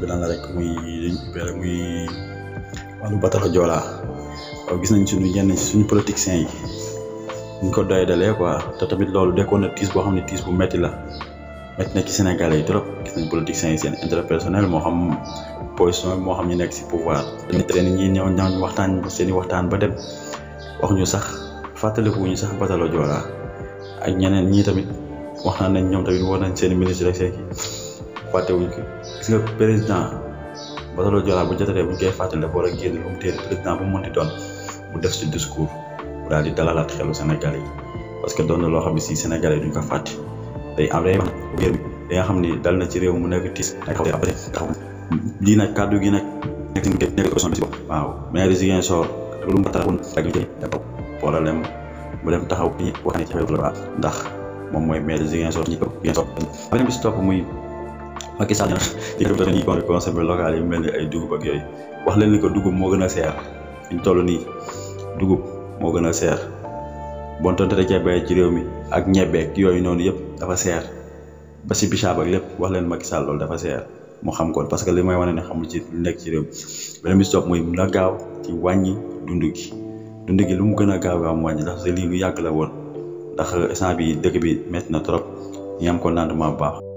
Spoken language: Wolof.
bi lan la rek muy wàllu batalo Joola waaw gis nañ suñu yenn suñu politiciens yi ñu ko doyadalee quoi te tamit loolu dekkoon na tiis boo xam ne tiis bu metti la metti na ci Sénégalais yi trop gis nañ politiciens yi seen intérêt personnel moo xam position moo xam ñu nekk si pouvoir seen ñi ñëw waxtaan seen i waxtaan ba dem wax ñu sax fàttaliku ñu sax batalo Joola ak ñeneen ñii tamit waxtaan nañ ñoom tamit war nañ seen ministre rek seen fàttewuñ ko gis nga président batalo Joola bu jotatee buñ koy fàttali dafa war a génn lu mu téere président bu mu mënti doon mu def si discours mu daal di dalalaat xelu Sénégalais yi parce que doon na loo xam ne si Sénégalais yi duñ ko fàtte day am day nga xam ni dal na ci réew mu nekk tiis taxaw lii nag kàddu gi nag nekk si waaw maire Ziguinchor lu mu taxawoon ak problème mu dem taxaw bi wax ne ci xew la ndax moom mooy maire Ziguinchor ñi ko beneen bi si topp muy Macky Sall ñi consommé local yi mel ni ay dugub ak yooyu wax leen ni ko dugub moo gën a seer fi ñu toll nii dugub moo gën a seer bon tonte da cee bay ci réew mi ak ñebeek yooyu noonu yëpp dafa seer ba si bisaab ak lépp wax leen Macky Sall loolu dafa seer mu xam ko parce que li may wane ne xamul ci lu nekk ci réew mi beneen bi si topp muy mun a gaaw ci wàññi dund gi lu mu gën a gaaw mu wàññi ndax lii lu yàgg la woon ndax instant bi dëkk bi métti na trop ñi am ko rendement bu baax